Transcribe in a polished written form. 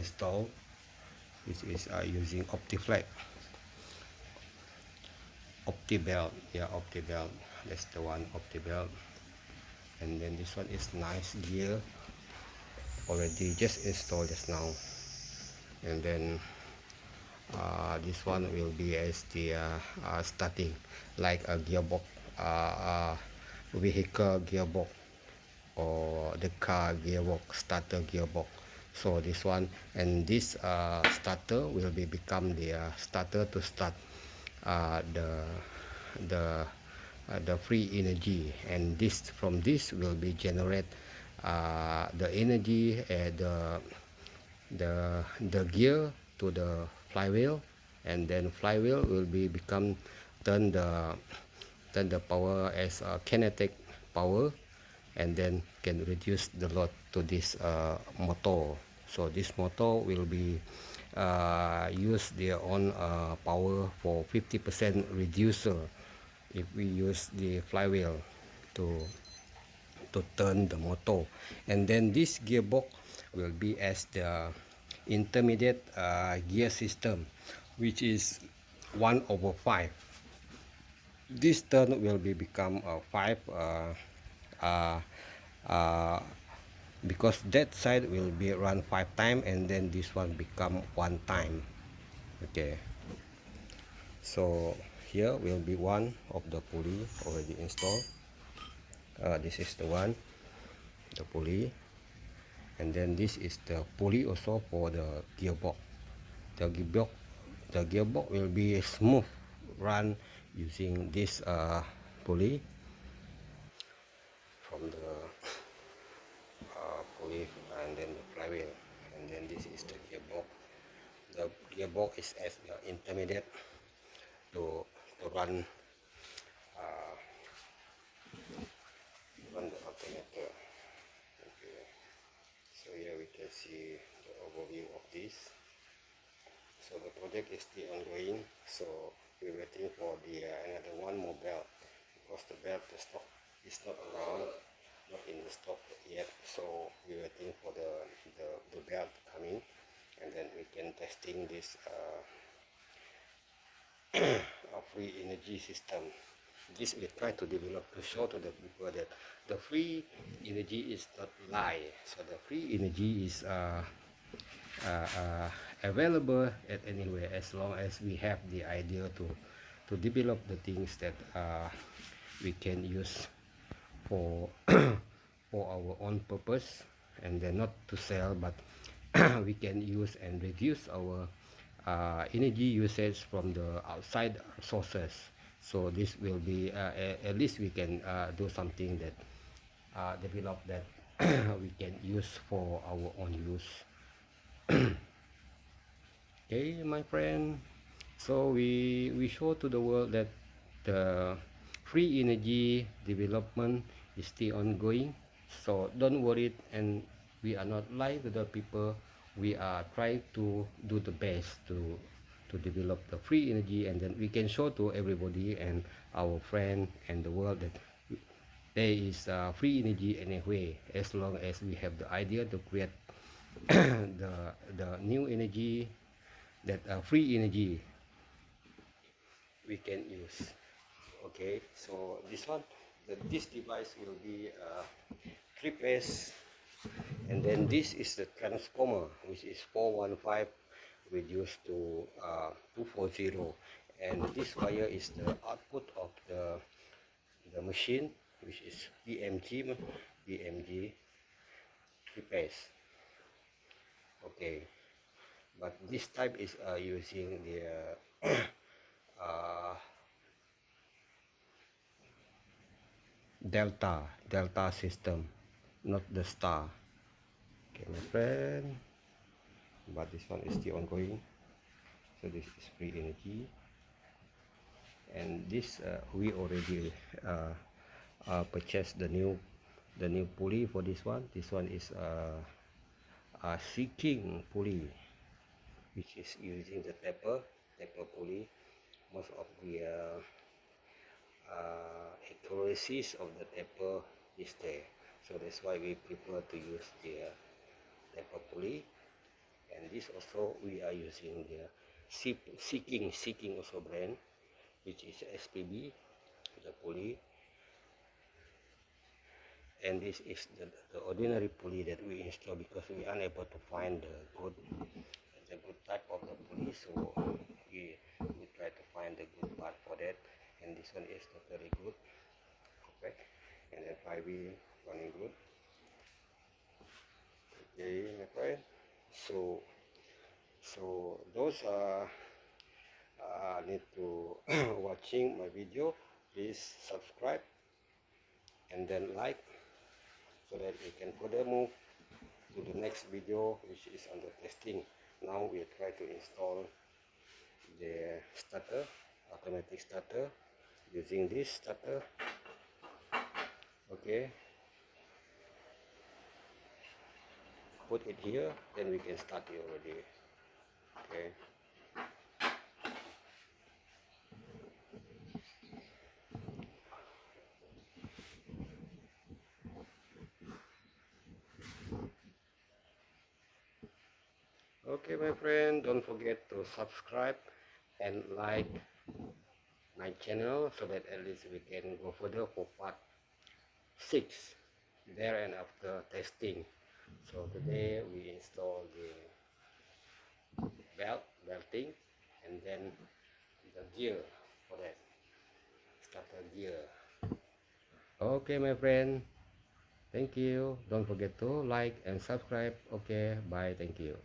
Install, which is using OptiFlex, OptiBelt. Yeah, OptiBelt. That's the one, OptiBelt. And then this one is nice gear, already just installed just now. And then this one will be as the starting, like a gearbox, vehicle gearbox, or the car gearbox, starter gearbox. So this one, and this starter will be become the starter to start the the the free energy, and this from this will be generate the energy, the gear to the flywheel, and then flywheel will be become turn the power as a kinetic power, and then can reduce the load to this motor. So this motor will be use their own power for 50% reducer if we use the flywheel to turn the motor. And then this gearbox will be as the intermediate gear system, which is 1/5. This turn will be become 5 uh, uh, because that side will be run 5 times, and then this one become 1 time. Okay, so here will be one of the pulley already installed. This is the one, the pulley, and then this is the pulley also for the gearbox. The gearbox will be smooth run using this pulley from the pulley, and then the flywheel, and then this is the gearbox. The gearbox is as the intermediate to run the alternator. Okay, so here we can see the overview of this. So the project is still ongoing, so we're waiting for the another one more belt, because the belt is not around, not in the stock yet. So we're waiting for the belt coming, and then we can testing this free energy system. This we try to develop to show to the people that the free energy is not lie. So the free energy is available at anywhere, as long as we have the idea to develop the things that we can use for for our own purpose, and then not to sell, but we can use and reduce our energy usage from the outside sources. So this will be at least we can do something that develop that we can use for our own use. Okay, my friend, so we show to the world that the free energy development is still ongoing. So don't worry, and we are not lie to the people. We are trying to do the best to develop the free energy, and then we can show to everybody and our friend and the world that there is free energy anyway, as long as we have the idea to create the new energy, that free energy we can use. Okay, so this one, this device will be 3-phase, and then this is the transformer, which is 415 reduced to 240, and this wire is the output of the machine, which is PMG 3-phase. Okay, but this type is using the delta system, not the star. Okay, my friend, but this one is still ongoing. So this is free energy, and this we already purchased the new pulley for this one. This one is a seeking pulley, which is using the taper pulley. Most of the accuracies of the taper is there, so that's why we prefer to use the taper pulley. And this also we are using the seeking also brand, which is SPB, the pulley. And this is the ordinary pulley that we install because we are unable to find the good type of the pulley, so we try to find the good part for that, and this one is not very good, perfect, and then flywheel running good. Okay, my friend, so those need to watching my video, please subscribe and then like, so that we can further move to the next video, which is under testing. Now we try to install the starter, automatic starter, using this starter. Okay, put it here, then we can start it already. Okay, okay my friend, don't forget to subscribe and like my channel, so that at least we can go further for part 6 there and after testing. So today we install the belting, and then the gear for that, starter gear. Okay my friend, thank you. Don't forget to like and subscribe. Okay, bye, thank you.